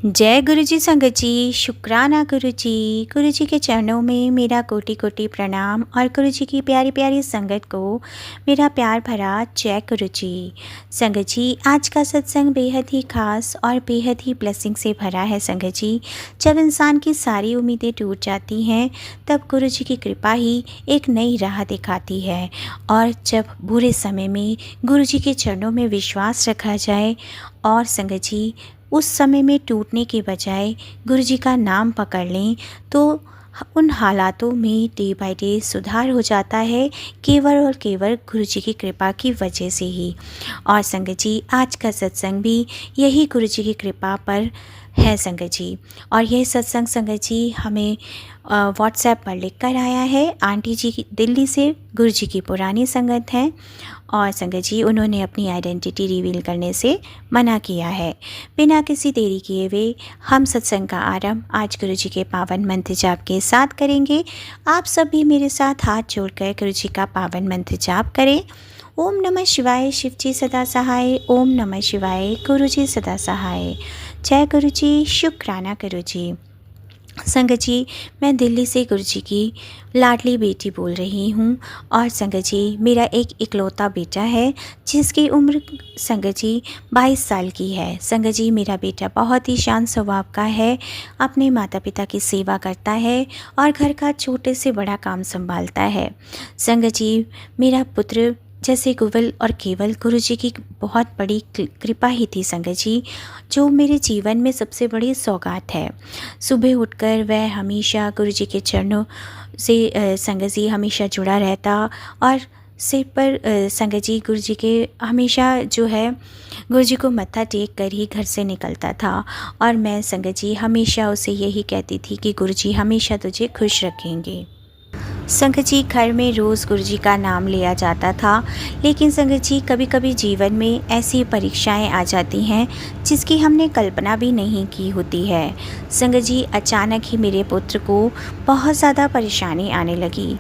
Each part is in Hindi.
जय गुरु जी संगत जी, शुक्राना गुरु जी के चरणों में मेरा कोटि कोटि प्रणाम और गुरु जी की प्यारी प्यारी संगत को मेरा प्यार भरा जय गुरु जी। संगत जी, आज का सत्संग बेहद ही खास और बेहद ही ब्लेसिंग से भरा है। संगत जी, जब इंसान की सारी उम्मीदें टूट जाती हैं तब गुरु जी की कृपा ही एक नई राह दिखाती है। और जब बुरे समय में गुरु जी के चरणों में विश्वास रखा जाए और संगत जी उस समय में टूटने के बजाय गुरु जी का नाम पकड़ लें तो उन हालातों में डे बाय डे सुधार हो जाता है, केवल और केवल गुरु जी की कृपा की वजह से ही। और संगत जी, आज का सत्संग भी यही गुरु जी की कृपा पर है संगत जी। और यह सत्संग संगत जी हमें व्हाट्सएप पर लिख कर आया है। आंटी जी की दिल्ली से गुरु जी की पुरानी संगत हैं और संगत जी उन्होंने अपनी आइडेंटिटी रिवील करने से मना किया है। बिना किसी देरी किए हुए हम सत्संग का आरंभ आज गुरु जी के पावन मंत्र जाप के साथ करेंगे। आप सब भी मेरे साथ हाथ जोड़कर गुरु जी का पावन मंत्र जाप करें। ओम नमः शिवाय, शिव जी सदा सहाय। ओम नमः शिवाय, गुरु जी सदा सहाय। जय गुरु जी, शुक्राना गुरु जी। संगत जी, मैं दिल्ली से गुरु जी की लाडली बेटी बोल रही हूँ। और संगत जी, मेरा एक इकलौता बेटा है जिसकी उम्र संगत जी 22 साल की है। संगत जी, मेरा बेटा बहुत ही शांत स्वभाव का है, अपने माता पिता की सेवा करता है और घर का छोटे से बड़ा काम संभालता है। संगत जी, मेरा पुत्र जैसे केवल और केवल गुरु जी की बहुत बड़ी कृपा ही थी संगत जी, जो मेरे जीवन में सबसे बड़ी सौगात है। सुबह उठकर वह हमेशा गुरु जी के चरणों से संगत जी हमेशा जुड़ा रहता और सिर पर संगत जी गुरु जी के हमेशा जो है गुरु जी को मत्था टेक कर ही घर से निकलता था। और मैं संगत जी हमेशा उसे यही कहती थी कि गुरु जी हमेशा तुझे खुश रखेंगे। संगत जी, घर में रोज़ गुरु जी का नाम लिया जाता था, लेकिन संगत जी कभी कभी जीवन में ऐसी परीक्षाएं आ जाती हैं जिसकी हमने कल्पना भी नहीं की होती है। संगत जी, अचानक ही मेरे पुत्र को बहुत ज़्यादा परेशानी आने लगी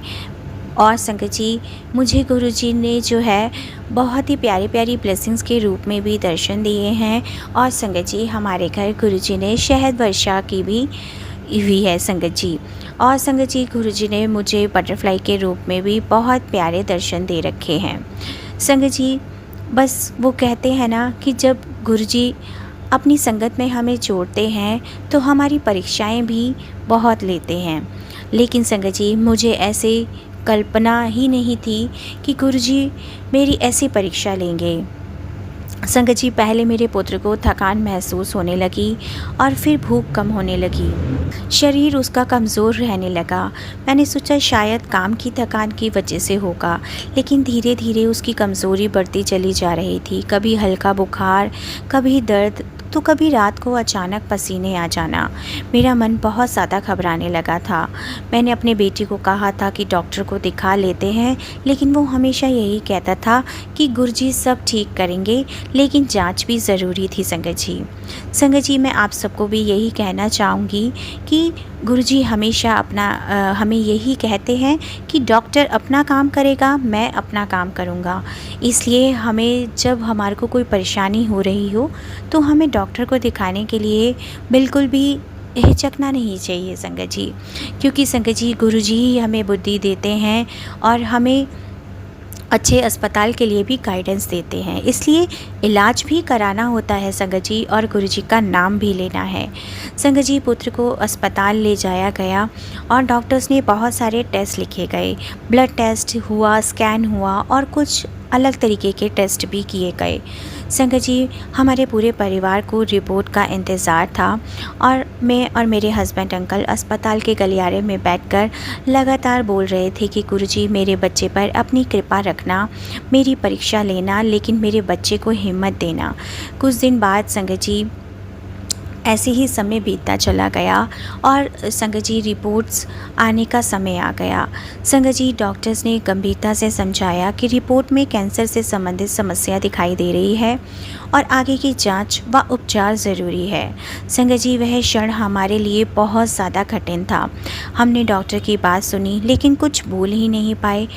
और संगत जी मुझे गुरु जी ने जो है बहुत ही प्यारी प्यारी ब्लेसिंग्स के रूप में भी दर्शन दिए हैं। और संगत जी, हमारे घर गुरु जी ने शहद वर्षा की भी हुई है संगत जी। और संगत जी, गुरु जी ने मुझे बटरफ्लाई के रूप में भी बहुत प्यारे दर्शन दे रखे हैं। संगत जी, बस वो कहते हैं ना कि जब गुरु जी अपनी संगत में हमें जोड़ते हैं तो हमारी परीक्षाएं भी बहुत लेते हैं। लेकिन संगत जी, मुझे ऐसे कल्पना ही नहीं थी कि गुरु जी मेरी ऐसी परीक्षा लेंगे। संगत जी, पहले मेरे पुत्र को थकान महसूस होने लगी और फिर भूख कम होने लगी, शरीर उसका कमज़ोर रहने लगा। मैंने सोचा शायद काम की थकान की वजह से होगा, लेकिन धीरे धीरे उसकी कमज़ोरी बढ़ती चली जा रही थी। कभी हल्का बुखार, कभी दर्द, तो कभी रात को अचानक पसीने आ जाना। मेरा मन बहुत ज़्यादा घबराने लगा था। मैंने अपने बेटे को कहा था कि डॉक्टर को दिखा लेते हैं, लेकिन वो हमेशा यही कहता था कि गुरुजी सब ठीक करेंगे, लेकिन जांच भी ज़रूरी थी। संगत जी, मैं आप सबको भी यही कहना चाहूँगी कि गुरुजी हमेशा हमें यही कहते हैं कि डॉक्टर अपना काम करेगा, मैं अपना काम करूँगा। इसलिए हमें जब हमारे को कोई परेशानी हो रही हो तो हमें डॉक्टर को दिखाने के लिए बिल्कुल भी हिचकना नहीं चाहिए संगत जी, क्योंकि संगत जी गुरुजी ही हमें बुद्धि देते हैं और हमें अच्छे अस्पताल के लिए भी गाइडेंस देते हैं। इसलिए इलाज भी कराना होता है संगत जी, और गुरुजी का नाम भी लेना है। संगत जी, पुत्र को अस्पताल ले जाया गया और डॉक्टर्स ने बहुत सारे टेस्ट लिखे गए। ब्लड टेस्ट हुआ, स्कैन हुआ और कुछ अलग तरीके के टेस्ट भी किए गए। संगत जी, हमारे पूरे परिवार को रिपोर्ट का इंतज़ार था और मैं और मेरे हस्बैंड अंकल अस्पताल के गलियारे में बैठकर लगातार बोल रहे थे कि गुरुजी मेरे बच्चे पर अपनी कृपा रखना, मेरी परीक्षा लेना, लेकिन मेरे बच्चे को हिम्मत देना। कुछ दिन बाद संगत जी ऐसे ही समय बीतता चला गया और संगत जी रिपोर्ट्स आने का समय आ गया। संगत जी, डॉक्टर्स ने गंभीरता से समझाया कि रिपोर्ट में कैंसर से संबंधित समस्या दिखाई दे रही है और आगे की जांच व उपचार ज़रूरी है। संगत जी, वह क्षण हमारे लिए बहुत ज़्यादा कठिन था। हमने डॉक्टर की बात सुनी लेकिन कुछ बोल ही नहीं पाए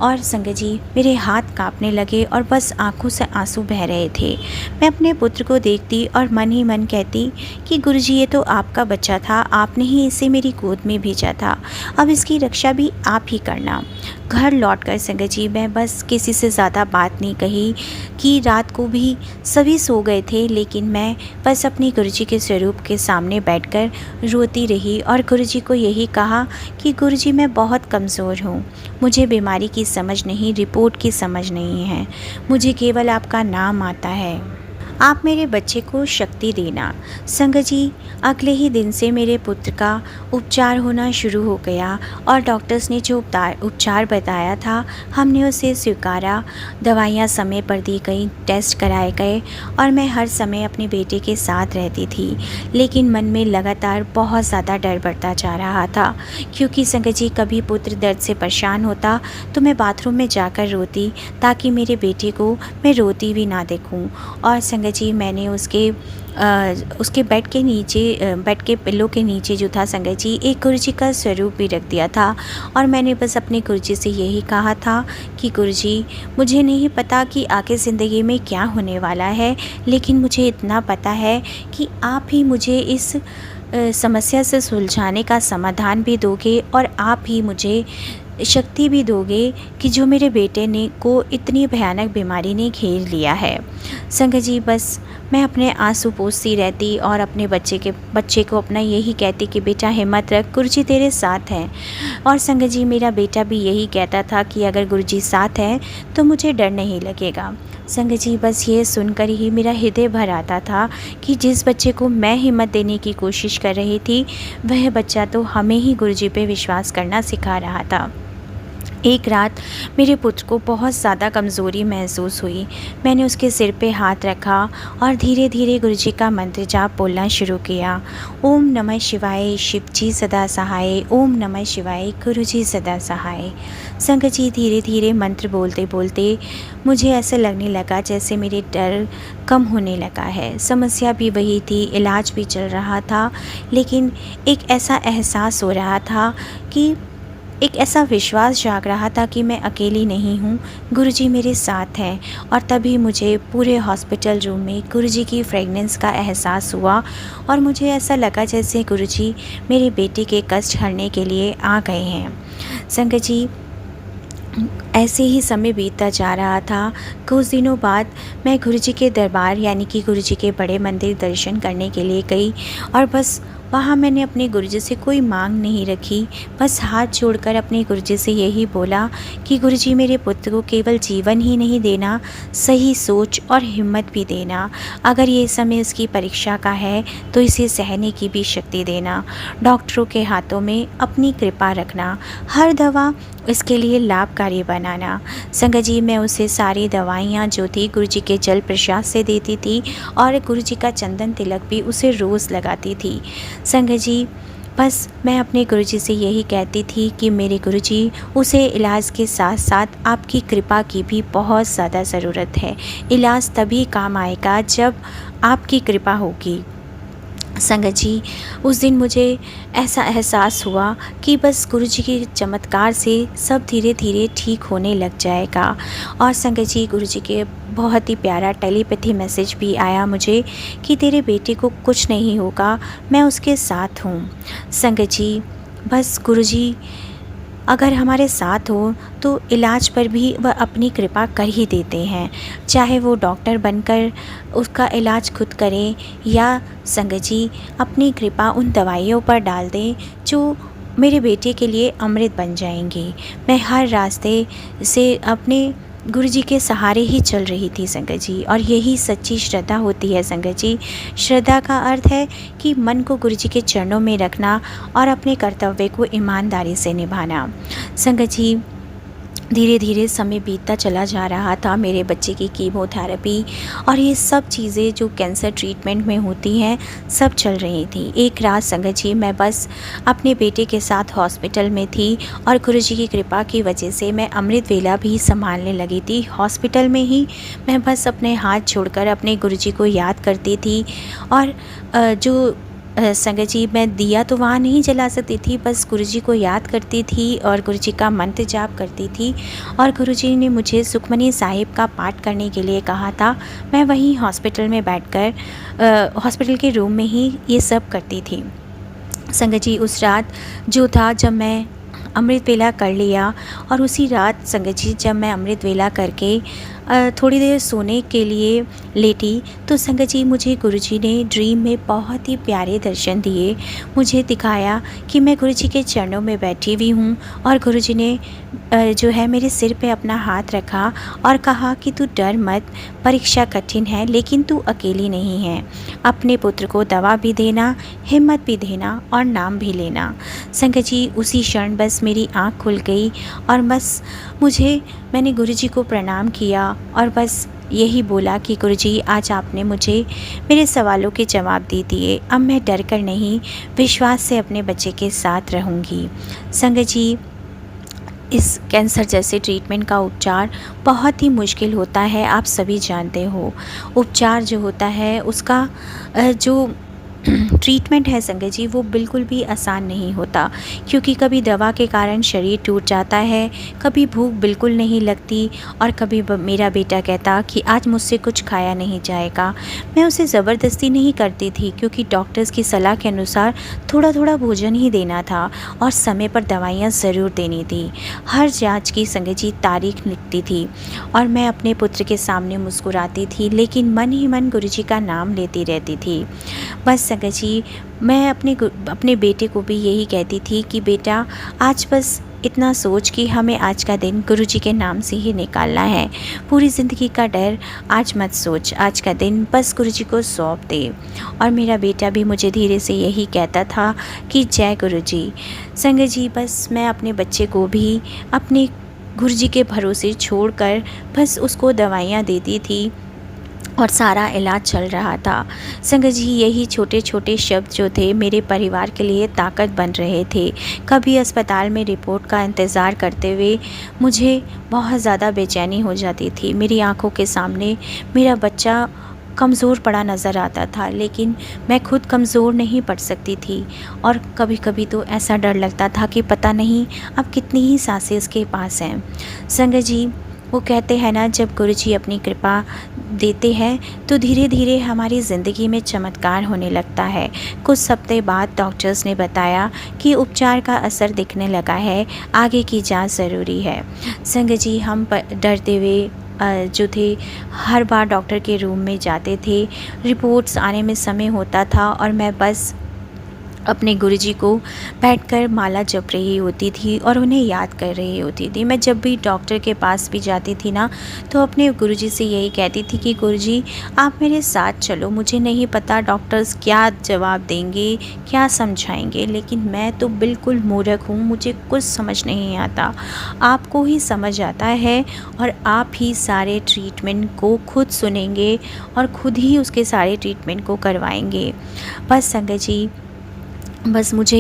और संगत जी मेरे हाथ कांपने लगे और बस आंखों से आंसू बह रहे थे। मैं अपने पुत्र को देखती और मन ही मन कहती कि गुरुजी ये तो आपका बच्चा था, आपने ही इसे मेरी गोद में भेजा था, अब इसकी रक्षा भी आप ही करना। घर लौटकर संगत जी मैं बस किसी से ज़्यादा बात नहीं कही कि रात को भी सभी सो गए थे, लेकिन मैं बस अपनी गुरुजी के स्वरूप के सामने बैठकर रोती रही और गुरुजी को यही कहा कि गुरुजी मैं बहुत कमज़ोर हूँ, मुझे बीमारी की समझ नहीं, रिपोर्ट की समझ नहीं है, मुझे केवल आपका नाम आता है, आप मेरे बच्चे को शक्ति देना। संगत जी अगले ही दिन से मेरे पुत्र का उपचार होना शुरू हो गया और डॉक्टर्स ने जो उपचार बताया था हमने उसे स्वीकारा। दवाइयाँ समय पर दी गई, टेस्ट कराए गए और मैं हर समय अपने बेटे के साथ रहती थी, लेकिन मन में लगातार बहुत ज़्यादा डर बढ़ता जा रहा था, क्योंकि संगत जी कभी पुत्र दर्द से परेशान होता तो मैं बाथरूम में जाकर रोती ताकि मेरे बेटे को मैं रोती भी ना देखूं। और संगत जी मैंने उसके बेड के पिल्लो के नीचे जो था संगत जी एक गुरुजी का स्वरूप भी रख दिया था और मैंने बस अपने गुरुजी से यही कहा था कि गुरुजी मुझे नहीं पता कि आगे ज़िंदगी में क्या होने वाला है, लेकिन मुझे इतना पता है कि आप ही मुझे इस समस्या से सुलझाने का समाधान भी दोगे और आप ही मुझे शक्ति भी दोगे कि जो मेरे बेटे ने को इतनी भयानक बीमारी ने घेर लिया है। संगत जी बस मैं अपने आंसू पोंछती रहती और अपने बच्चे को अपना यही कहती कि बेटा हिम्मत रख, गुरुजी तेरे साथ हैं। और संगत जी मेरा बेटा भी यही कहता था कि अगर गुरुजी साथ हैं तो मुझे डर नहीं लगेगा। संगत जी बस ये सुनकर ही मेरा हृदय भर आता था कि जिस बच्चे को मैं हिम्मत देने की कोशिश कर रही थी वह बच्चा तो हमें ही गुरुजी पे विश्वास करना सिखा रहा था। एक रात मेरे पुत्र को बहुत ज़्यादा कमज़ोरी महसूस हुई। मैंने उसके सिर पे हाथ रखा और धीरे धीरे गुरुजी का मंत्र जाप बोलना शुरू किया। ओम नमः शिवाय, शिव जी सदा सहाय, ओम नमः शिवाय, गुरुजी सदा सहाय। संगत जी धीरे धीरे मंत्र बोलते बोलते मुझे ऐसा लगने लगा जैसे मेरे डर कम होने लगा है। समस्या भी वही थी, इलाज भी चल रहा था, लेकिन एक ऐसा एहसास हो रहा था कि एक ऐसा विश्वास जाग रहा था कि मैं अकेली नहीं हूँ, गुरुजी मेरे साथ हैं। और तभी मुझे पूरे हॉस्पिटल रूम में गुरुजी की फ्रेगनेंस का एहसास हुआ और मुझे ऐसा लगा जैसे गुरुजी मेरे बेटे के कष्ट हरने के लिए आ गए हैं। संगत जी ऐसे ही समय बीतता जा रहा था। कुछ दिनों बाद मैं गुरुजी के दरबार यानी कि गुरुजी के बड़े मंदिर दर्शन करने के लिए गई और बस वहाँ मैंने अपने गुरुजी से कोई मांग नहीं रखी, बस हाथ जोड़कर अपने गुरुजी से यही बोला कि गुरुजी मेरे पुत्र को केवल जीवन ही नहीं देना, सही सोच और हिम्मत भी देना। अगर ये समय उसकी परीक्षा का है तो इसे सहने की भी शक्ति देना। डॉक्टरों के हाथों में अपनी कृपा रखना, हर दवा इसके लिए लाभकारी बनाना। संगत जी मैं उसे सारी दवाइयाँ जो थी गुरुजी के जल प्रसाद से देती थी और गुरुजी का चंदन तिलक भी उसे रोज़ लगाती थी। संगत जी बस मैं अपने गुरुजी से यही कहती थी कि मेरे गुरुजी उसे इलाज के साथ साथ आपकी कृपा की भी बहुत ज़्यादा ज़रूरत है। इलाज तभी काम आएगा जब आपकी कृपा होगी। संगत जी उस दिन मुझे ऐसा एहसास हुआ कि बस गुरुजी के चमत्कार से सब धीरे धीरे ठीक होने लग जाएगा। और संगत जी गुरुजी के बहुत ही प्यारा टेलीपैथी मैसेज भी आया मुझे कि तेरे बेटे को कुछ नहीं होगा, मैं उसके साथ हूँ। संगत जी बस गुरुजी अगर हमारे साथ हो तो इलाज पर भी वह अपनी कृपा कर ही देते हैं, चाहे वो डॉक्टर बनकर उसका इलाज खुद करें या संगत जी अपनी कृपा उन दवाइयों पर डाल दें जो मेरे बेटे के लिए अमृत बन जाएंगी। मैं हर रास्ते से अपने गुरुजी के सहारे ही चल रही थी संगत जी, और यही सच्ची श्रद्धा होती है संगत जी। श्रद्धा का अर्थ है कि मन को गुरुजी के चरणों में रखना और अपने कर्तव्य को ईमानदारी से निभाना। संगत जी धीरे धीरे समय बीतता चला जा रहा था। मेरे बच्चे की कीमोथेरेपी और ये सब चीज़ें जो कैंसर ट्रीटमेंट में होती हैं सब चल रही थी। एक रात संगत जी मैं बस अपने बेटे के साथ हॉस्पिटल में थी और गुरुजी की कृपा की वजह से मैं अमृत वेला भी संभालने लगी थी। हॉस्पिटल में ही मैं बस अपने हाथ छोड़कर अपने गुरुजी को याद करती थी और जो संगत जी, मैं दिया तो वहाँ नहीं जला सकती थी, बस गुरुजी को याद करती थी और गुरुजी का मंत्र जाप करती थी। और गुरुजी ने मुझे सुखमनी साहिब का पाठ करने के लिए कहा था। मैं वहीं हॉस्पिटल में बैठकर हॉस्पिटल के रूम में ही ये सब करती थी। संगत जी, उस रात जो था जब मैं अमृत वेला कर लिया, और उसी रात संगत जी जब मैं अमृत वेला करके थोड़ी देर सोने के लिए लेटी, तो संगत जी मुझे गुरुजी ने ड्रीम में बहुत ही प्यारे दर्शन दिए। मुझे दिखाया कि मैं गुरुजी के चरणों में बैठी हुई हूँ, और गुरुजी ने जो है मेरे सिर पे अपना हाथ रखा और कहा कि तू डर मत, परीक्षा कठिन है लेकिन तू अकेली नहीं है। अपने पुत्र को दवा भी देना, हिम्मत भी देना और नाम भी लेना। संगत जी, उसी क्षण बस मेरी आँख खुल गई, और बस मैंने गुरुजी को प्रणाम किया और बस यही बोला कि गुरुजी, आज आपने मुझे मेरे सवालों के जवाब दे दिए। अब मैं डर कर नहीं, विश्वास से अपने बच्चे के साथ रहूँगी। संगत जी, इस कैंसर जैसे ट्रीटमेंट का उपचार बहुत ही मुश्किल होता है, आप सभी जानते हो। उपचार जो होता है उसका जो ट्रीटमेंट है संगत जी, वो बिल्कुल भी आसान नहीं होता, क्योंकि कभी दवा के कारण शरीर टूट जाता है, कभी भूख बिल्कुल नहीं लगती, और कभी मेरा बेटा कहता कि आज मुझसे कुछ खाया नहीं जाएगा। मैं उसे ज़बरदस्ती नहीं करती थी, क्योंकि डॉक्टर्स की सलाह के अनुसार थोड़ा थोड़ा भोजन ही देना था और समय पर दवाइयाँ ज़रूर देनी थी। हर जाँच की संगत जी तारीख लिखती थी, और मैं अपने पुत्र के सामने मुस्कुराती थी, लेकिन मन ही मन गुरुजी का नाम लेती रहती थी। बस संगत जी, मैं अपने बेटे को भी यही कहती थी कि बेटा, आज बस इतना सोच कि हमें आज का दिन गुरुजी के नाम से ही निकालना है। पूरी ज़िंदगी का डर आज मत सोच, आज का दिन बस गुरुजी को सौंप दे। और मेरा बेटा भी मुझे धीरे से यही कहता था कि जय गुरुजी। संगत जी, बस मैं अपने बच्चे को भी अपने गुरुजी के भरोसे छोड़कर बस उसको दवाइयाँ देती थी, और सारा इलाज चल रहा था। संगत जी, यही छोटे छोटे शब्द जो थे मेरे परिवार के लिए ताकत बन रहे थे। कभी अस्पताल में रिपोर्ट का इंतज़ार करते हुए मुझे बहुत ज़्यादा बेचैनी हो जाती थी। मेरी आंखों के सामने मेरा बच्चा कमज़ोर पड़ा नज़र आता था, लेकिन मैं खुद कमज़ोर नहीं पड़ सकती थी, और कभी कभी तो ऐसा डर लगता था कि पता नहीं अब कितनी ही सांसें उसके पास हैं। संगत जी, वो कहते हैं ना, जब गुरुजी अपनी कृपा देते हैं तो धीरे धीरे हमारी ज़िंदगी में चमत्कार होने लगता है। कुछ हफ्ते बाद डॉक्टर्स ने बताया कि उपचार का असर दिखने लगा है, आगे की जांच ज़रूरी है। संगत जी, हम डरते हुए जो थे हर बार डॉक्टर के रूम में जाते थे। रिपोर्ट्स आने में समय होता था, और मैं बस अपने गुरुजी को बैठकर माला जप रही होती थी और उन्हें याद कर रही होती थी। मैं जब भी डॉक्टर के पास भी जाती थी ना, तो अपने गुरुजी से यही कहती थी कि गुरुजी, आप मेरे साथ चलो। मुझे नहीं पता डॉक्टर्स क्या जवाब देंगे, क्या समझाएंगे, लेकिन मैं तो बिल्कुल मूर्ख हूँ, मुझे कुछ समझ नहीं आता। आपको ही समझ आता है, और आप ही सारे ट्रीटमेंट को खुद सुनेंगे और खुद ही उसके सारे ट्रीटमेंट को करवाएंगे। बस संगत जी, बस मुझे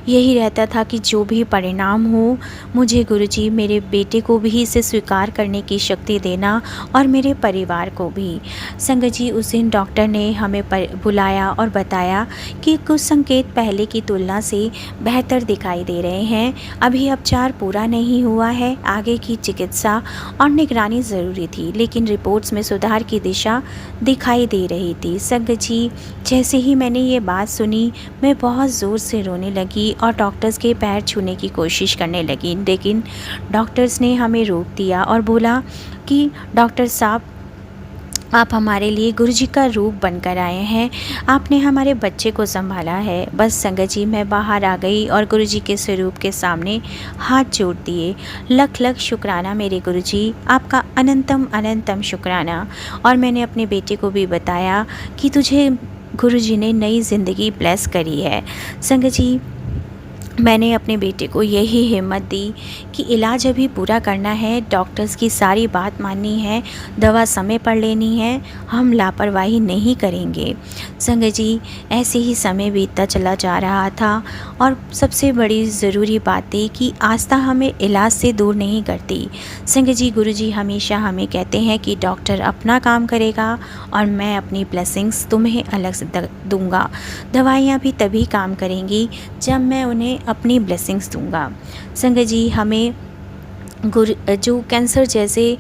यही रहता था कि जो भी परिणाम हो, मुझे गुरुजी मेरे बेटे को भी इसे स्वीकार करने की शक्ति देना, और मेरे परिवार को भी। संगत जी, उस दिन डॉक्टर ने हमें बुलाया और बताया कि कुछ संकेत पहले की तुलना से बेहतर दिखाई दे रहे हैं। अभी उपचार पूरा नहीं हुआ है, आगे की चिकित्सा और निगरानी ज़रूरी थी, लेकिन रिपोर्ट्स में सुधार की दिशा दिखाई दे रही थी। संगत जी, जैसे ही मैंने ये बात सुनी, मैं बहुत ज़ोर से रोने लगी और डॉक्टर्स के पैर छूने की कोशिश करने लगी, लेकिन डॉक्टर्स ने हमें रोक दिया और बोला कि डॉक्टर साहब, आप हमारे लिए गुरुजी का रूप बनकर आए हैं, आपने हमारे बच्चे को संभाला है। बस संगत जी, मैं बाहर आ गई और गुरुजी के स्वरूप के सामने हाथ जोड़ दिए। लख लख शुक्राना मेरे गुरुजी, आपका अनंतम अनंतम शुक्राना। और मैंने अपने बेटे को भी बताया कि तुझे गुरुजी ने नई ज़िंदगी ब्लेस करी है। संगत जी, मैंने अपने बेटे को यही हिम्मत दी कि इलाज अभी पूरा करना है, डॉक्टर्स की सारी बात माननी है, दवा समय पर लेनी है, हम लापरवाही नहीं करेंगे। संगत जी, ऐसे ही समय बीतता चला जा रहा था और सबसे बड़ी ज़रूरी बात थी कि आस्था हमें इलाज से दूर नहीं करती। संगत जी, गुरुजी हमेशा हमें कहते हैं कि डॉक्टर अपना काम करेगा और मैं अपनी ब्लेसिंग्स तुम्हें अलग से दूंगा। दवाइयाँ भी तभी काम करेंगी जब मैं उन्हें अपनी ब्लेसिंग्स दूंगा। संगत जी, हमें जो कैंसर जैसे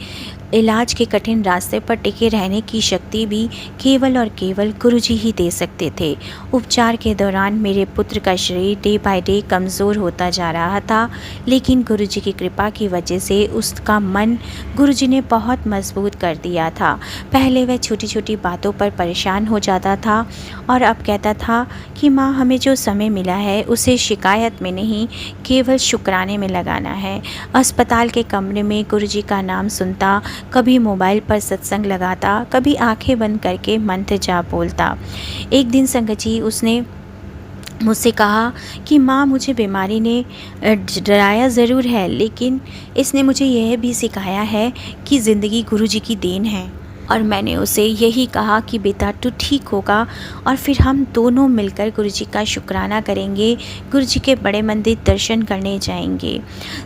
इलाज के कठिन रास्ते पर टिके रहने की शक्ति भी केवल और केवल गुरुजी ही दे सकते थे। उपचार के दौरान मेरे पुत्र का शरीर डे बाय डे कमज़ोर होता जा रहा था, लेकिन गुरुजी की कृपा की वजह से उसका मन गुरुजी ने बहुत मजबूत कर दिया था। पहले वह छोटी छोटी बातों पर परेशान हो जाता था और अब कहता था कि माँ, हमें जो समय मिला है उसे शिकायत में नहीं, केवल शुक्राने में लगाना है। अस्पताल के कमरे में गुरुजी का नाम सुनता, कभी मोबाइल पर सत्संग लगाता, कभी आंखें बंद करके मंत्र जाप बोलता। एक दिन संगत जी, उसने मुझसे कहा कि माँ, मुझे बीमारी ने डराया ज़रूर है, लेकिन इसने मुझे यह भी सिखाया है कि ज़िंदगी गुरुजी की देन है। और मैंने उसे यही कहा कि बेटा, तू ठीक होगा और फिर हम दोनों मिलकर गुरुजी का शुक्राना करेंगे, गुरुजी के बड़े मंदिर दर्शन करने जाएंगे।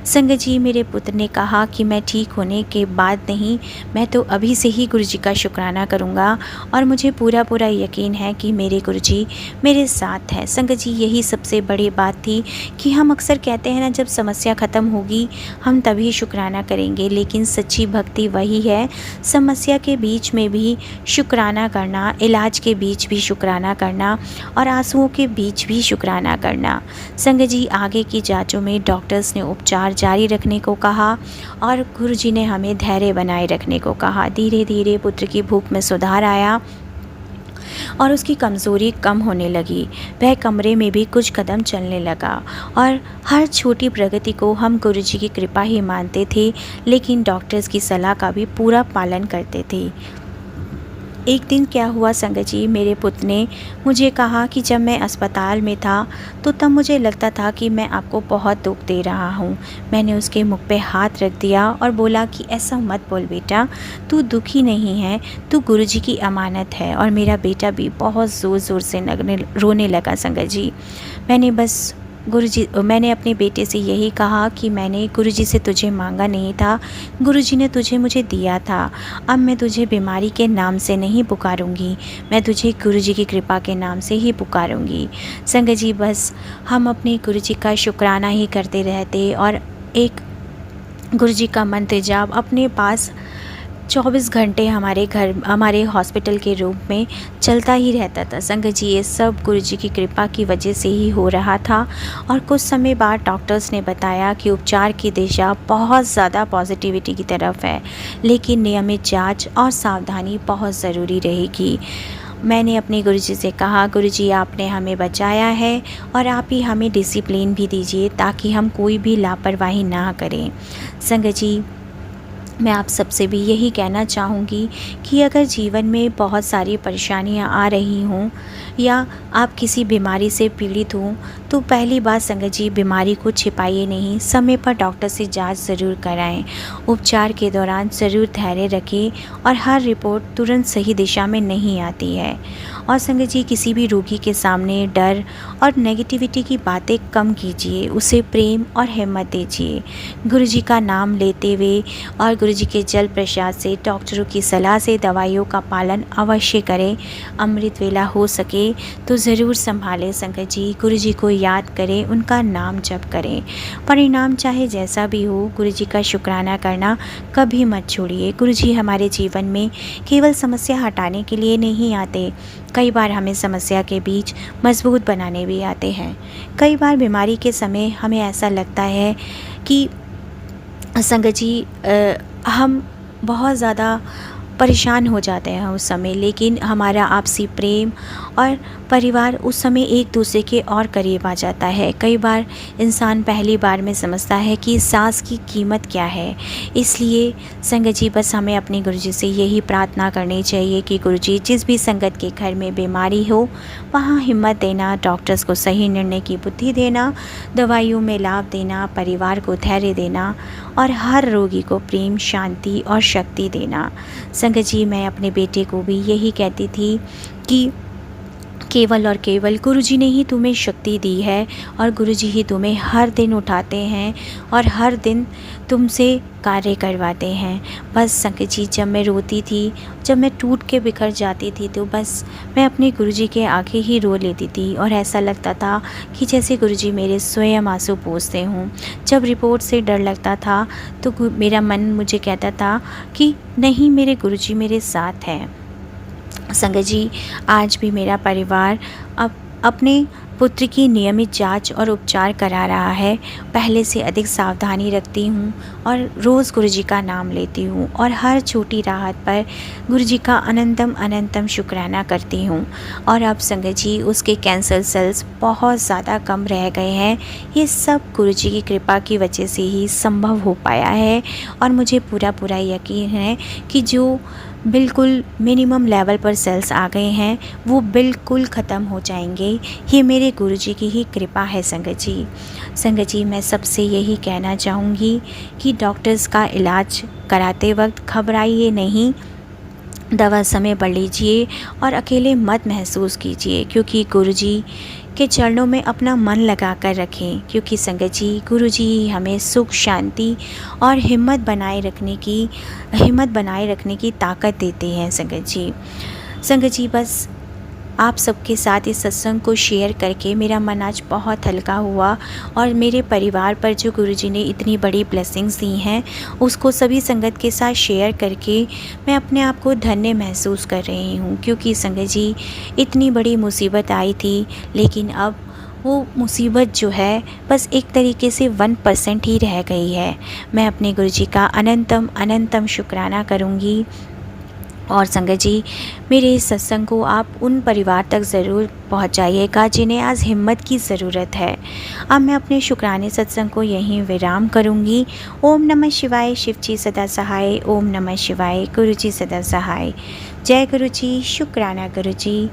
संगत जी, मेरे पुत्र ने कहा कि मैं ठीक होने के बाद नहीं, मैं तो अभी से ही गुरुजी का शुक्राना करूँगा और मुझे पूरा पूरा यकीन है कि मेरे गुरुजी मेरे साथ है। संगत जी, यही सबसे बड़ी बात थी कि हम अक्सर कहते हैं ना, जब समस्या ख़त्म होगी हम तभी शुक्राना करेंगे, लेकिन सच्ची भक्ति वही है, समस्या के बीच में भी शुक्राना करना, इलाज के बीच भी शुक्राना करना और आंसुओं के बीच भी शुक्राना करना। संगत जी, आगे की जांचों में डॉक्टर्स ने उपचार जारी रखने को कहा और गुरुजी ने हमें धैर्य बनाए रखने को कहा। धीरे धीरे पुत्र की भूख में सुधार आया और उसकी कमज़ोरी कम होने लगी। वह कमरे में भी कुछ कदम चलने लगा और हर छोटी प्रगति को हम गुरुजी की कृपा ही मानते थे, लेकिन डॉक्टर्स की सलाह का भी पूरा पालन करते थे। एक दिन क्या हुआ संगत जी, मेरे पुत्र ने मुझे कहा कि जब मैं अस्पताल में था तो तब मुझे लगता था कि मैं आपको बहुत दुख दे रहा हूँ। मैंने उसके मुख पे हाथ रख दिया और बोला कि ऐसा मत बोल बेटा, तू दुखी नहीं है, तू गुरुजी की अमानत है। और मेरा बेटा भी बहुत ज़ोर ज़ोर से रोने लगा। संगत जी, मैंने अपने बेटे से यही कहा कि मैंने गुरुजी से तुझे मांगा नहीं था, गुरुजी ने तुझे मुझे दिया था। अब मैं तुझे बीमारी के नाम से नहीं पुकारूंगी, मैं तुझे गुरुजी की कृपा के नाम से ही पुकारूंगी। संगत जी, बस हम अपने गुरुजी का शुक्राना ही करते रहते और एक गुरुजी का मंत्र जाप अपने पास 24 घंटे हमारे हॉस्पिटल के रूम में चलता ही रहता था। संगत जी, ये सब गुरुजी की कृपा की वजह से ही हो रहा था। और कुछ समय बाद डॉक्टर्स ने बताया कि उपचार की दिशा बहुत ज़्यादा पॉजिटिविटी की तरफ है, लेकिन नियमित जांच और सावधानी बहुत ज़रूरी रहेगी। मैंने अपने गुरुजी से कहा, गुरुजी आपने हमें बचाया है और आप ही हमें डिसिप्लिन भी दीजिए ताकि हम कोई भी लापरवाही ना करें। संगत जी, मैं आप सबसे भी यही कहना चाहूँगी कि अगर जीवन में बहुत सारी परेशानियाँ आ रही हों या आप किसी बीमारी से पीड़ित हों, तो पहली बात संगत जी, बीमारी को छिपाइए नहीं, समय पर डॉक्टर से जांच ज़रूर कराएं। उपचार के दौरान ज़रूर धैर्य रखें और हर रिपोर्ट तुरंत सही दिशा में नहीं आती है। और संगत जी, किसी भी रोगी के सामने डर और नेगेटिविटी की बातें कम कीजिए, उसे प्रेम और हिम्मत दीजिए। गुरुजी का नाम लेते हुए और गुरुजी के जल प्रसाद से, डॉक्टरों की सलाह से दवाइयों का पालन अवश्य करें। अमृत वेला हो सके तो ज़रूर संभालें संगत जी, गुरुजी को याद करें, उनका नाम जप करें। परिणाम चाहे जैसा भी हो, गुरुजी का शुक्राना करना कभी मत छोड़िए। गुरुजी हमारे जीवन में केवल समस्या हटाने के लिए नहीं आते, कई बार हमें समस्या के बीच मजबूत बनाने भी आते हैं। कई बार बीमारी के समय हमें ऐसा लगता है कि संगत जी, हम बहुत ज़्यादा परेशान हो जाते हैं उस समय, लेकिन हमारा आपसी प्रेम और परिवार उस समय एक दूसरे के और करीब आ जाता है। कई बार इंसान पहली बार में समझता है कि सांस की कीमत क्या है। इसलिए संगत जी, बस हमें अपने गुरुजी से यही प्रार्थना करनी चाहिए कि गुरुजी, जिस भी संगत के घर में बीमारी हो वहाँ हिम्मत देना, डॉक्टर्स को सही निर्णय की बुद्धि देना, दवाइयों में लाभ देना, परिवार को धैर्य देना और हर रोगी को प्रेम, शांति और शक्ति देना। संगत जी, मैं अपने बेटे को भी यही कहती थी कि केवल और केवल गुरुजी ने ही तुम्हें शक्ति दी है और गुरुजी ही तुम्हें हर दिन उठाते हैं और हर दिन तुमसे कार्य करवाते हैं। बस संगत जी, जब मैं रोती थी, जब मैं टूट के बिखर जाती थी, तो बस मैं अपने गुरुजी के आगे ही रो लेती थी और ऐसा लगता था कि जैसे गुरुजी मेरे स्वयं आंसू पोंछते हों। जब रिपोर्ट से डर लगता था तो मेरा मन मुझे कहता था कि नहीं, मेरे गुरुजी मेरे साथ हैं। संगत जी, आज भी मेरा परिवार अब अपने पुत्र की नियमित जांच और उपचार करा रहा है। पहले से अधिक सावधानी रखती हूँ और रोज़ गुरुजी का नाम लेती हूँ और हर छोटी राहत पर गुरुजी का अनंतम अनंतम शुक्राना करती हूँ। और अब संगत जी, उसके कैंसर सेल्स बहुत ज़्यादा कम रह गए हैं। ये सब गुरुजी की कृपा की वजह से ही संभव हो पाया है और मुझे पूरा पूरा यकीन है कि जो बिल्कुल मिनिमम लेवल पर सेल्स आ गए हैं वो बिल्कुल ख़त्म हो जाएंगे। ये मेरे गुरुजी की ही कृपा है संगत जी। संगत जी, मैं सबसे यही कहना चाहूँगी कि डॉक्टर्स का इलाज कराते वक्त घबराइए नहीं, दवा समय पर लीजिए और अकेले मत महसूस कीजिए, क्योंकि गुरुजी के चरणों में अपना मन लगा कर रखें। क्योंकि संगत जी, गुरुजी ही हमें सुख, शांति और हिम्मत बनाए रखने की ताकत देते हैं। संगत जी, बस आप सबके साथ इस सत्संग को शेयर करके मेरा मन आज बहुत हल्का हुआ और मेरे परिवार पर जो गुरुजी ने इतनी बड़ी ब्लेसिंग्स दी हैं उसको सभी संगत के साथ शेयर करके मैं अपने आप को धन्य महसूस कर रही हूँ। क्योंकि संगत जी, इतनी बड़ी मुसीबत आई थी, लेकिन अब वो मुसीबत जो है बस एक तरीके से 1% ही रह गई है। मैं अपने गुरुजी का अनंतम अनंतम शुक्राना करूँगी। और संगत जी, मेरे इस सत्संग को आप उन परिवार तक ज़रूर पहुंचाइएगा जिन्हें आज हिम्मत की ज़रूरत है। अब मैं अपने शुक्राने सत्संग को यहीं विराम करूंगी। ओम नमः शिवाय, शिव जी सदा सहाय। ओम नमः शिवाय, गुरु जी सदा सहाय। जय गुरु जी, शुक्राना गुरु जी।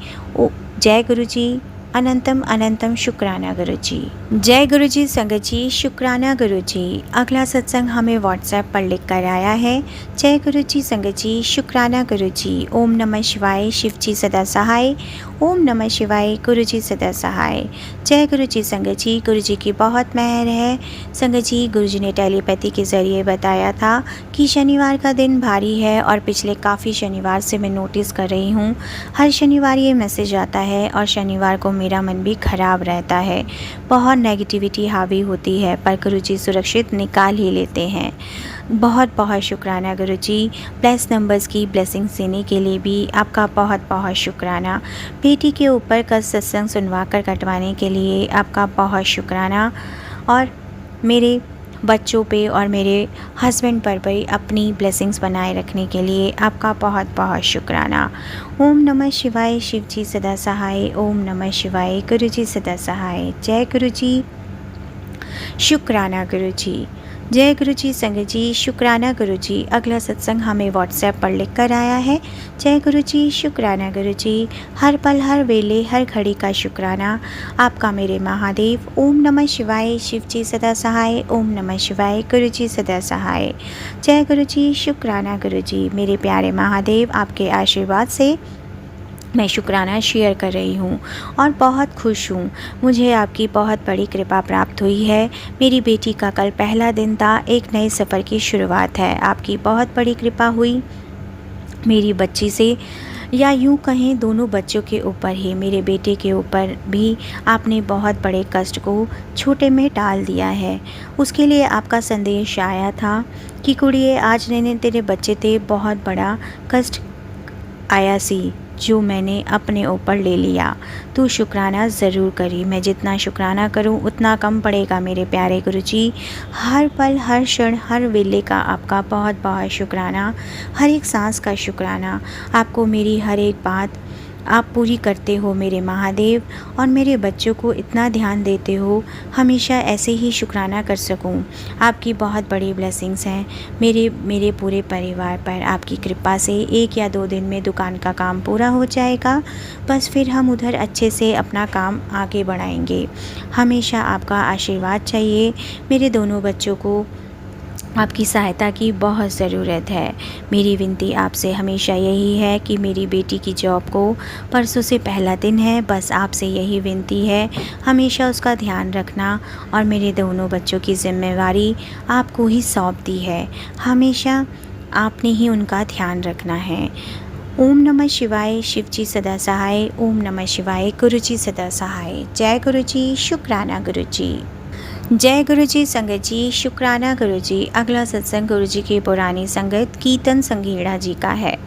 जय गुरु जी, अनंतम अनंतम शुक्राना गुरु जी। जय गुरु जी। संगत जी, शुक्राना गुरु जी। अगला सत्संग हमें व्हाट्सएप पर लिख कर आया है। जय गुरु जी। संगत जी, शुक्राना गुरु जी। ओम नमः शिवाय, शिव जी सदा सहाय। ओम नमः शिवाय, गुरु जी सदा सहाय। जय गुरु जी। संगत जी, गुरु जी की बहुत मेहर है। संगत जी, गुरु जी ने टेलीपैथी के ज़रिए बताया था कि शनिवार का दिन भारी है और पिछले काफ़ी शनिवार से मैं नोटिस कर रही हूँ, हर शनिवार ये मैसेज आता है और शनिवार को मेरा मन भी खराब रहता है, बहुत नेगेटिविटी हावी होती है, पर गुरुजी सुरक्षित निकाल ही लेते हैं। बहुत बहुत शुक्राना गुरुजी। प्लस नंबर्स की ब्लेसिंग्स देने के लिए भी आपका बहुत बहुत शुक्राना। बेटी के ऊपर का सत्संग सुनवा कर कटवाने के लिए आपका बहुत शुक्राना। और मेरे बच्चों पे और मेरे हस्बैंड पर भी अपनी ब्लेसिंग्स बनाए रखने के लिए आपका बहुत बहुत शुक्राना। ओम नमः शिवाय, शिव जी सदा सहाय। ओम नमः शिवाय, गुरु जी सदा सहाय। जय गुरु जी, शुक्राना गुरु जी। जय गुरु जी। संगत जी, शुक्राना गुरु जी। अगला सत्संग हमें व्हाट्सएप पर लिख कर आया है। जय गुरु जी, शुक्राना गुरु जी। हर पल हर वेले हर घड़ी का शुक्राना आपका मेरे महादेव। ओम नमः शिवाय, शिव जी सदा सहाय। ओम नमः शिवाय, गुरु जी सदा सहाय। जय गुरु जी, शुक्राना गुरु जी। मेरे प्यारे महादेव, आपके आशीर्वाद से मैं शुक्राना शेयर कर रही हूँ और बहुत खुश हूँ। मुझे आपकी बहुत बड़ी कृपा प्राप्त हुई है। मेरी बेटी का कल पहला दिन था, एक नए सफ़र की शुरुआत है। आपकी बहुत बड़ी कृपा हुई मेरी बच्ची से, या यूँ कहें दोनों बच्चों के ऊपर ही, मेरे बेटे के ऊपर भी आपने बहुत बड़े कष्ट को छोटे में टाल दिया है। उसके लिए आपका संदेश आया था कि कुड़िए, आज ने तेरे बच्चे थे बहुत बड़ा कष्ट आया सी जो मैंने अपने ऊपर ले लिया। तू शुक्राना ज़रूर करी। मैं जितना शुक्राना करूं उतना कम पड़ेगा मेरे प्यारे गुरुजी। हर पल हर क्षण हर वेले का आपका बहुत बहुत शुक्राना, हर एक सांस का शुक्राना। आपको मेरी हर एक बात आप पूरी करते हो मेरे महादेव, और मेरे बच्चों को इतना ध्यान देते हो, हमेशा ऐसे ही शुक्राना कर सकूं। आपकी बहुत बड़ी ब्लेसिंग्स हैं मेरे पूरे परिवार पर। आपकी कृपा से 1 या 2 दिन में दुकान का काम पूरा हो जाएगा, बस फिर हम उधर अच्छे से अपना काम आगे बढ़ाएंगे। हमेशा आपका आशीर्वाद चाहिए। मेरे दोनों बच्चों को आपकी सहायता की बहुत ज़रूरत है। मेरी विनती आपसे हमेशा यही है कि मेरी बेटी की जॉब को, परसों से पहला दिन है, बस आपसे यही विनती है, हमेशा उसका ध्यान रखना, और मेरे दोनों बच्चों की ज़िम्मेवारी आपको ही सौंप दी है। हमेशा आपने ही उनका ध्यान रखना है। ओम नमः शिवाय। शिव जी सदा सहाय। ओम नमः शिवाय। गुरु जी सदा सहाय। जय गुरु जी। शुक्राना गुरु जी। जय गुरु जी। संगत जी, शुक्राना गुरु जी। अगला सत्संग गुरु जी की पुरानी संगत कीर्तन संघेड़ा जी का है।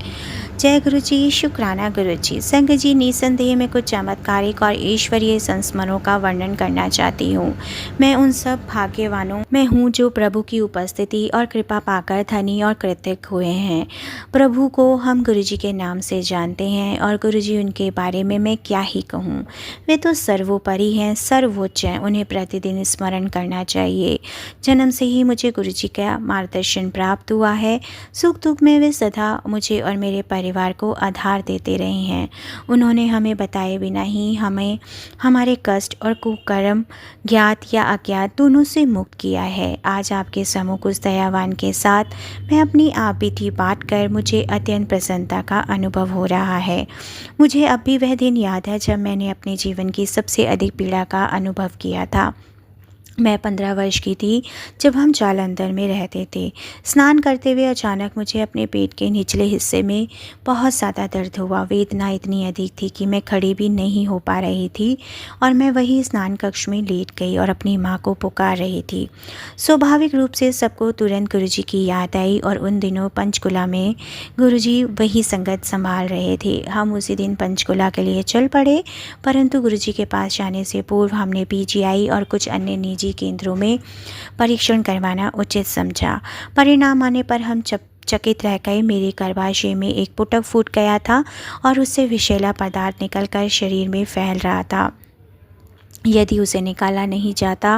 जय गुरु जी। शुक्राना गुरु जी। संगत जी, निसंदेह में कुछ चमत्कारिक और ईश्वरीय संस्मरणों का वर्णन करना चाहती हूँ। मैं उन सब भाग्यवानों में हूँ जो प्रभु की उपस्थिति और कृपा पाकर धनी और कृतज्ञ हुए हैं। प्रभु को हम गुरु जी के नाम से जानते हैं, और गुरु जी, उनके बारे में मैं क्या ही कहूँ। वे तो सर्वोपरि हैं, सर्वोच्च हैं, उन्हें प्रतिदिन स्मरण करना चाहिए। जन्म से ही मुझे गुरु जी का मार्गदर्शन प्राप्त हुआ है। सुख दुख में वे सदा मुझे और मेरे परिवार को आधार देते रहे हैं। उन्होंने हमें बताए बिना ही हमें हमारे कष्ट और कुकर्म, ज्ञात या अज्ञात, दोनों से मुक्त किया है। आज आपके सम्मुख उस दयावान के साथ मैं अपनी आप बीती बात कर मुझे अत्यंत प्रसन्नता का अनुभव हो रहा है। मुझे अब भी वह दिन याद है जब मैंने अपने जीवन की सबसे अधिक पीड़ा का अनुभव किया था। मैं 15 वर्ष की थी जब हम जालंधर में रहते थे। स्नान करते हुए अचानक मुझे अपने पेट के निचले हिस्से में बहुत ज़्यादा दर्द हुआ। वेदना इतनी अधिक थी कि मैं खड़ी भी नहीं हो पा रही थी, और मैं वही स्नान कक्ष में लेट गई और अपनी माँ को पुकार रही थी। स्वाभाविक रूप से सबको तुरंत गुरुजी की याद आई, और उन दिनों पंचकुला में गुरुजी वही संगत संभाल रहे थे। हम उसी दिन पंचकुला के लिए चल पड़े, परंतु गुरुजी के पास जाने से पूर्व हमने पीजीआई और कुछ अन्य निजी केंद्रों में परीक्षण करवाना उचित समझा। परिणाम आने पर हम चकित रह गए। मेरे गर्भाशय में एक पुटक फूट गया था और उससे विषैला पदार्थ निकलकर शरीर में फैल रहा था। यदि उसे निकाला नहीं जाता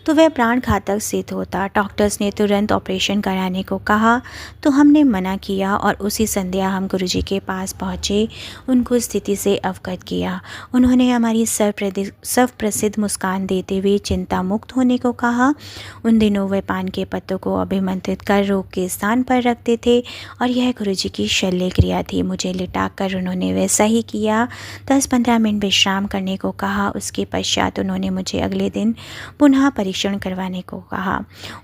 तो वह प्राण घातक सिद्ध होता। डॉक्टर्स ने तुरंत ऑपरेशन कराने को कहा तो हमने मना किया, और उसी संध्या हम गुरुजी के पास पहुँचे, उनको स्थिति से अवगत किया। उन्होंने हमारी सर्वप्रसिद्ध मुस्कान देते हुए चिंता मुक्त होने को कहा। उन दिनों वे पान के पत्तों को अभिमंत्रित कर रोग के स्थान पर रखते थे, और यह गुरुजी की शल्य क्रिया थी। मुझे लिटा कर उन्होंने वैसा ही किया। 10-15 मिनट विश्राम करने को कहा। उसके पश्चात उन्होंने मुझे अगले दिन पुनः परीक्षण करवाने को कहा।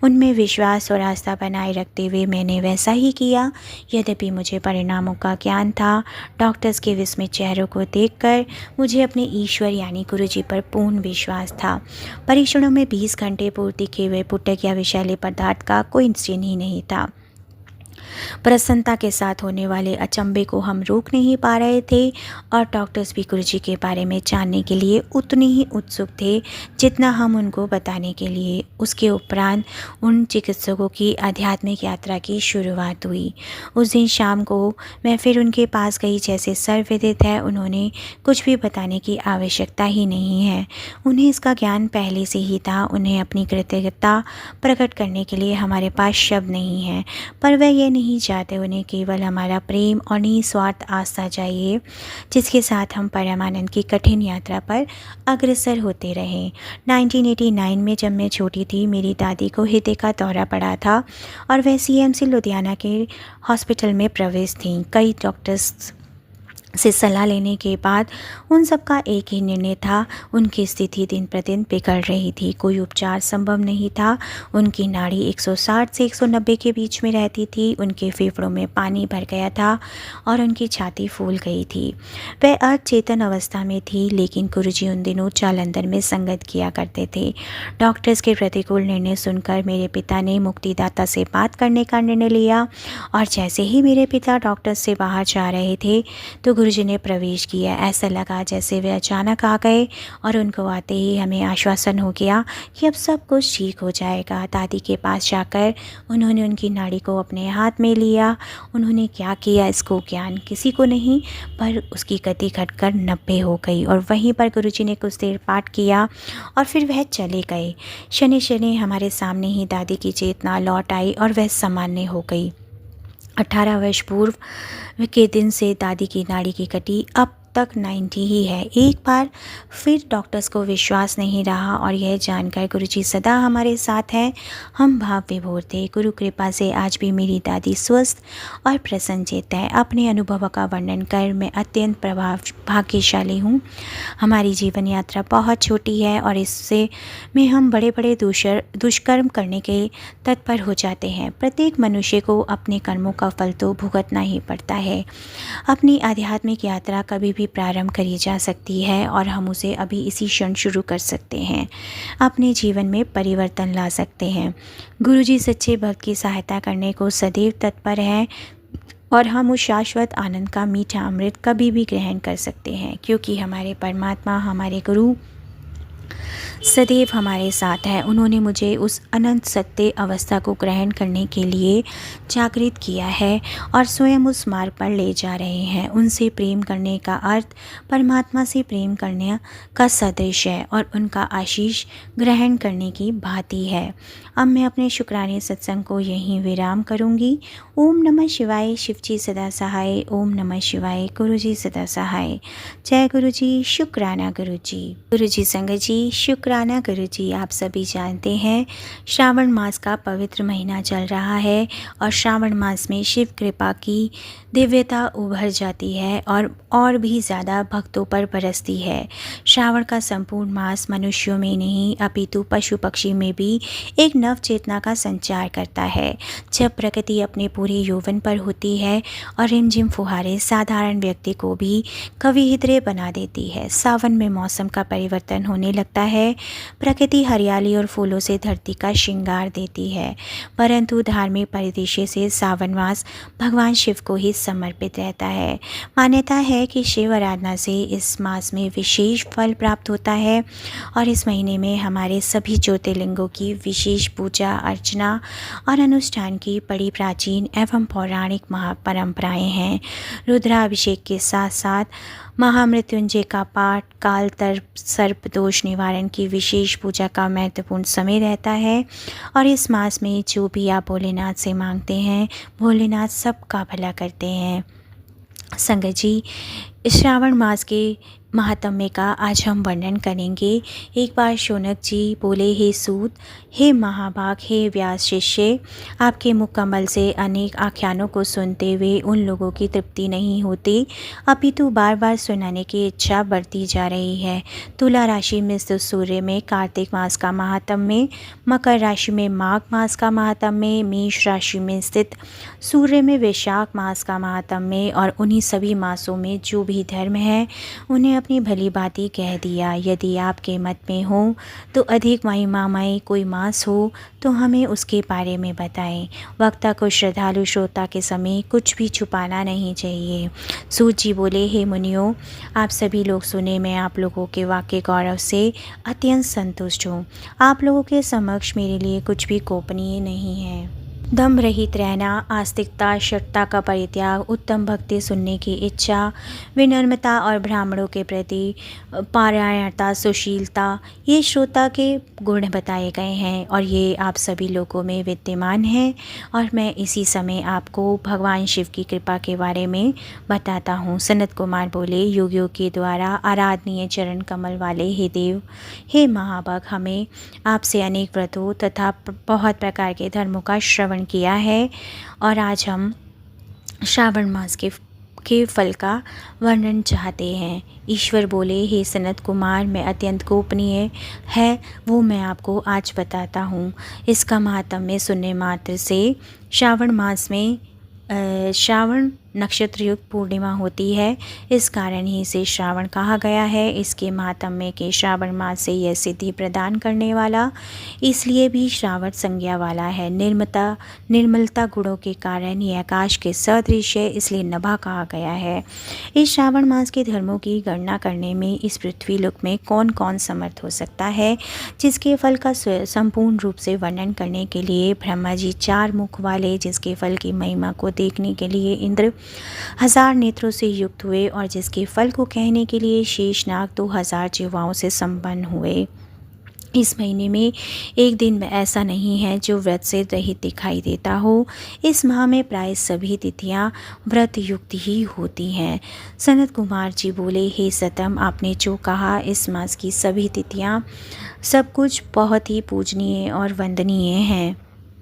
उनमें विश्वास और आस्था बनाए रखते हुए मैंने वैसा ही किया। यद्यपि मुझे परिणामों का ज्ञान था, डॉक्टर्स के विस्मित चेहरों को देखकर मुझे अपने ईश्वर यानी गुरुजी पर पूर्ण विश्वास था। परीक्षणों में 20 घंटे पूर्व दिखे हुए पुटक या विषैले पदार्थ का कोई चिन्ह ही नहीं था। प्रसन्नता के साथ होने वाले अचंभे को हम रोक नहीं पा रहे थे, और डॉक्टर्स भी गुरुजी के बारे में जानने के लिए उतने ही उत्सुक थे जितना हम उनको बताने के लिए। उसके उपरांत उन चिकित्सकों की आध्यात्मिक यात्रा की शुरुआत हुई। उस दिन शाम को मैं फिर उनके पास गई। जैसे सर्वविदित है, उन्होंने कुछ भी बताने की आवश्यकता ही नहीं है। उन्हें इसका ज्ञान पहले से ही था। उन्हें अपनी कृतज्ञता प्रकट करने के लिए हमारे पास शब्द नहीं है, पर वह ये नहीं चाहते। उन्हें केवल हमारा प्रेम और निस्वार्थ आस्था चाहिए, जिसके साथ हम परमानंद की कठिन यात्रा पर अग्रसर होते रहे। 1989 में जब मैं छोटी थी, मेरी दादी को हृदय का दौरा पड़ा था, और वह सीएमसी लुधियाना के हॉस्पिटल में प्रवेश थीं। कई डॉक्टर्स से सलाह लेने के बाद उन सबका एक ही निर्णय था। उनकी स्थिति दिन प्रतिदिन बिगड़ रही थी। कोई उपचार संभव नहीं था। उनकी नाड़ी 160 से 190 के बीच में रहती थी। उनके फेफड़ों में पानी भर गया था और उनकी छाती फूल गई थी। वह अचेतन अवस्था में थी, लेकिन गुरुजी उन दिनों जालंधर में संगत किया करते थे। डॉक्टर्स के प्रतिकूल निर्णय सुनकर मेरे पिता ने मुक्तिदाता से बात करने का निर्णय लिया, और जैसे ही मेरे पिता डॉक्टर्स से बाहर जा रहे थे तो गुरुजी ने प्रवेश किया। ऐसा लगा जैसे वे अचानक आ गए और उनको आते ही हमें आश्वासन हो गया कि अब सब कुछ ठीक हो जाएगा। दादी के पास जाकर उन्होंने उनकी नाड़ी को अपने हाथ में लिया। उन्होंने क्या किया इसको ज्ञान किसी को नहीं, पर उसकी गति घटकर 90 हो गई और वहीं पर गुरुजी ने कुछ देर पाठ किया और फिर वह चले गए। शनि शनि हमारे सामने ही दादी की चेतना लौट आई और वह सामान्य हो गई। 18 वर्ष पूर्व के दिन से दादी की नाड़ी की गति अब तक 90 ही है। एक बार फिर डॉक्टर्स को विश्वास नहीं रहा और यह जानकर गुरुजी सदा हमारे साथ हैं। हम भाव विभोर थे। गुरु कृपा से आज भी मेरी दादी स्वस्थ और प्रसन्नचित्त है। अपने अनुभव का वर्णन कर मैं अत्यंत भाग्यशाली हूँ। हमारी जीवन यात्रा बहुत छोटी है और इससे में हम बड़े बड़े दुष्कर्म करने के तत्पर हो जाते हैं। प्रत्येक मनुष्य को अपने कर्मों का फल तो भुगतना ही पड़ता है। अपनी आध्यात्मिक यात्रा कभी भी प्रारंभ करी जा सकती है और हम उसे अभी इसी क्षण शुरू कर सकते हैं। अपने जीवन में परिवर्तन ला सकते हैं। गुरुजी सच्चे भक्त की सहायता करने को सदैव तत्पर हैं और हम उस शाश्वत आनंद का मीठा अमृत कभी भी ग्रहण कर सकते हैं, क्योंकि हमारे परमात्मा, हमारे गुरु सदैव हमारे साथ है। उन्होंने मुझे उस अनंत सत्य अवस्था को ग्रहण करने के लिए जागृत किया है और स्वयं उस मार्ग पर ले जा रहे हैं। उनसे प्रेम करने का अर्थ परमात्मा से प्रेम करने का सदृश है और उनका आशीष ग्रहण करने की भांति है। अब मैं अपने शुक्राने सत्संग को यहीं विराम करूंगी। ओम नमः शिवाय। शिवजी सदा सहाय। ओम नमः शिवाय। गुरुजी सदा सहाय। जय गुरुजी। शुक्राना गुरुजी। गुरुजी संगत जी, शुक्राना गुरुजी। आप सभी जानते हैं श्रावण मास का पवित्र महीना चल रहा है और श्रावण मास में शिव कृपा की दिव्यता उभर जाती है और भी ज़्यादा भक्तों पर बरसती है। श्रावण का संपूर्ण मास मनुष्यों में नहीं अपितु पशु पक्षी में भी एक नव चेतना का संचार करता है। जब प्रकृति अपने पूरे यौवन पर होती है और रिमझिम फुहारे साधारण व्यक्ति को भी कविहितरे बना देती है। सावन में मौसम का परिवर्तन होने लगता है। प्रकृति हरियाली और फूलों से धरती का श्रृंगार देती है, परंतु धार्मिक परिदृश्य से सावन मास भगवान शिव को ही समर्पित रहता है। मान्यता है कि शिव आराधना से इस मास में विशेष फल प्राप्त होता है और इस महीने में हमारे सभी ज्योतिर्लिंगों की विशेष पूजा अर्चना और अनुष्ठान की बड़ी प्राचीन एवं पौराणिक महापरंपराएं हैं। रुद्राभिषेक के साथ साथ महामृत्युंजय का पाठ, काल सर्प दोष निवारण की विशेष पूजा का महत्वपूर्ण समय रहता है और इस मास में जो भी आप भोलेनाथ से मांगते हैं, भोलेनाथ सबका भला करते हैं। संगत जी, श्रावण मास के महात्म्य का आज हम वर्णन करेंगे। एक बार शौनक जी बोले, हे सूत, हे महाभाग, हे व्यास शिष्य, आपके मुख कमल से अनेक आख्यानों को सुनते हुए उन लोगों की तृप्ति नहीं होती, अपितु बार बार सुनाने की इच्छा बढ़ती जा रही है। तुला राशि में स्थित सूर्य में कार्तिक मास का महात्म्य, मकर राशि में माघ मास का महात्म्य, मेष राशि में स्थित सूर्य में वैशाख मास का महात्म्य और उन्हीं सभी मासों में जो भी धर्म है उन्हें अपनी भली बाती कह दिया। यदि आपके मत में हो तो अधिक महिमामय कोई मास हो तो हमें उसके बारे में बताएं। वक्ता को श्रद्धालु श्रोता के समय कुछ भी छुपाना नहीं चाहिए। सूत जी बोले, हे मुनियों, आप सभी लोग सुने, मैं आप लोगों के वाक्य गौरव से अत्यंत संतुष्ट हूँ। आप लोगों के समक्ष मेरे लिए कुछ भी गोपनीय नहीं है। दम रहित रहना, आस्तिकता, शठता का परित्याग, उत्तम भक्ति सुनने की इच्छा, विनम्रता और ब्राह्मणों के प्रति पारायणता, सुशीलता, ये श्रोता के गुण बताए गए हैं और ये आप सभी लोगों में विद्यमान हैं। और मैं इसी समय आपको भगवान शिव की कृपा के बारे में बताता हूँ। सनत कुमार बोले, योगियों के द्वारा आराधनीय चरण कमल वाले हे देव, हे महाभाग, हमें आपसे अनेक व्रतों तथा बहुत प्रकार के धर्मों का श्रवण किया है और आज हम श्रावण मास के फल का वर्णन चाहते हैं। ईश्वर बोले, हे सनत कुमार, मैं अत्यंत गोपनीय है वो मैं आपको आज बताता हूँ। इसका महात्म्य सुनने मात्र से श्रावण नक्षत्र युक्त पूर्णिमा होती है। इस कारण ही इसे श्रावण कहा गया है। इसके महात्म्य के श्रावण मास से यह सिद्धि प्रदान करने वाला इसलिए भी श्रावण संज्ञा वाला है। निर्मलता गुणों के कारण यह आकाश के सदृश है, इसलिए नभा कहा गया है। इस श्रावण मास के धर्मों की गणना करने में इस पृथ्वी लोक में कौन कौन समर्थ हो सकता है, जिसके फल का संपूर्ण रूप से वर्णन करने के लिए ब्रह्मा जी 4 मुख वाले, जिसके फल की महिमा को देखने के लिए इंद्र 1000 नेत्रों से युक्त हुए और जिसके फल को कहने के लिए शेषनाग 2000 जिह्वाओं से संपन्न हुए। इस महीने में एक दिन ऐसा नहीं है जो व्रत से रहित दिखाई देता हो। इस माह में प्राय सभी तिथियां व्रत युक्त ही होती हैं। सनत कुमार जी बोले, हे सतम, आपने जो कहा इस मास की सभी तिथियां सब कुछ बहुत ही पूजनीय और वंदनीय हैं।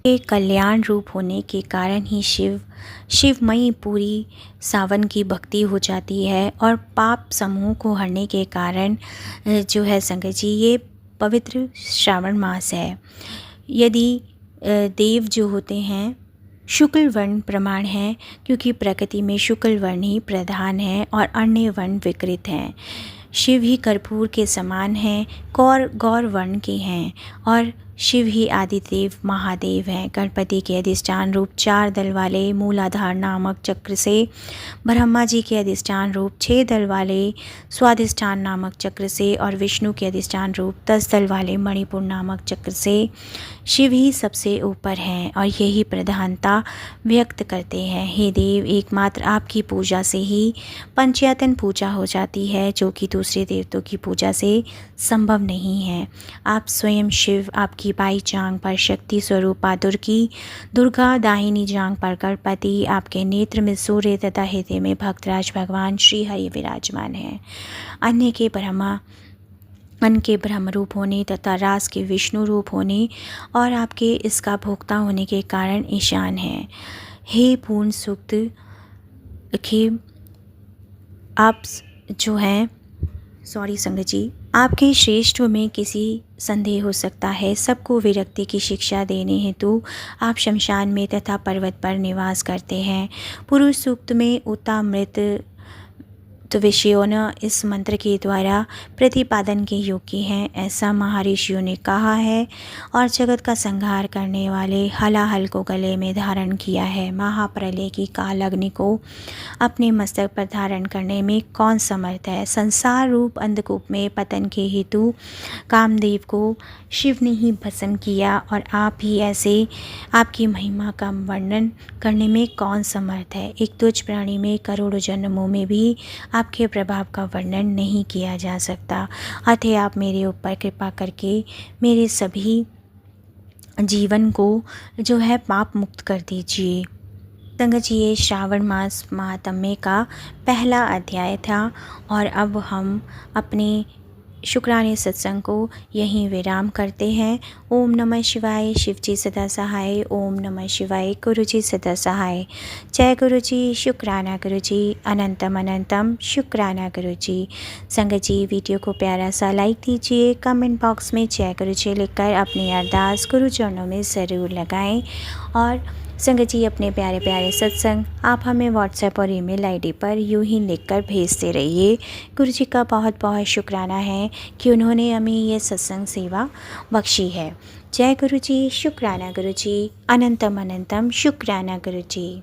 ये कल्याण रूप होने के कारण ही शिवमयी पूरी सावन की भक्ति हो जाती है और पाप समूह को हरने के कारण जो है संगत जी ये पवित्र श्रावण मास है। यदि देव जो होते हैं शुक्ल वर्ण प्रमाण है, क्योंकि प्रकृति में शुक्ल वर्ण ही प्रधान है और अन्य वर्ण विकृत हैं। शिव ही कर्पूर के समान हैं, गौर वर्ण के हैं और शिव ही आदिदेव महादेव हैं। गणपति के अधिष्ठान रूप 4 दल वाले मूलाधार नामक चक्र से, ब्रह्मा जी के अधिष्ठान रूप 6 दल वाले स्वाधिष्ठान नामक चक्र से और विष्णु के अधिष्ठान रूप 10 दल वाले मणिपुर नामक चक्र से शिव ही सबसे ऊपर हैं और यही प्रधानता व्यक्त करते हैं। हे देव, एकमात्र आपकी पूजा से ही पंचयातन पूजा हो जाती है, जो कि दूसरे देवताओं की पूजा से संभव नहीं है। आप स्वयं शिव, आपकी बाई जांग पर शक्ति स्वरूपा दुर्गा, दाहिनी जांग पर गणपति, आपके नेत्र में सूर्य तथा हृदय में भक्तराज भगवान श्री हरि विराजमान हैं। अन्न के ब्रह्म रूप होने तथा रास के विष्णु रूप होने और आपके इसका भोक्ता होने के कारण ईशान है। हे पूर्ण सूक्त के आप जो हैं संगत जी, आपके श्रेष्ठ में किसी संदेह हो सकता है। सबको विरक्ति की शिक्षा देने हेतु आप शमशान में तथा पर्वत पर निवास करते हैं। पुरुष सूक्त में उतामृत विषयों न इस मंत्र के द्वारा प्रतिपादन के योग्य हैं, ऐसा महर्षियों ने कहा है। और जगत का संहार करने वाले हलाहल को गले में धारण किया है। महाप्रलय की काल अग्नि को अपने मस्तक पर धारण करने में कौन समर्थ है। संसार रूप अंधकूप में पतन के हेतु कामदेव को शिव ने ही भस्म किया और आप ही ऐसे आपकी महिमा का वर्णन करने में कौन समर्थ है। एक तुच्छ प्राणी में करोड़ों जन्मों में भी आपके प्रभाव का वर्णन नहीं किया जा सकता। अतः आप मेरे ऊपर कृपा करके मेरे सभी जीवन को जो है पाप मुक्त कर दीजिए। संगत जी, ये श्रावण मास महात्म्य का पहला अध्याय था और अब हम अपने शुक्राने सत्संग को यहीं विराम करते हैं। ओम नमः शिवाय। शिव जी सदा सहाय। ओम नमः शिवाय। गुरु जी सदा सहाय। जय गुरु जी। शुक्राना गुरु जी। अनंतम अनंतम शुक्राना गुरु जी। संगत जी, वीडियो को प्यारा सा लाइक दीजिए। कमेंट बॉक्स में जय गुरु जी लिखकर अपनी अरदास गुरु चरणों में ज़रूर लगाएं। और संगत जी, अपने प्यारे प्यारे सत्संग आप हमें व्हाट्सएप और ईमेल आईडी पर यूं ही लिखकर भेजते रहिए। गुरु जी का बहुत बहुत शुक्राना है कि उन्होंने हमें ये सत्संग सेवा बख्शी है। जय गुरु जी। शुक्राना गुरु जी। अनंतम अनंतम शुक्राना गुरु जी।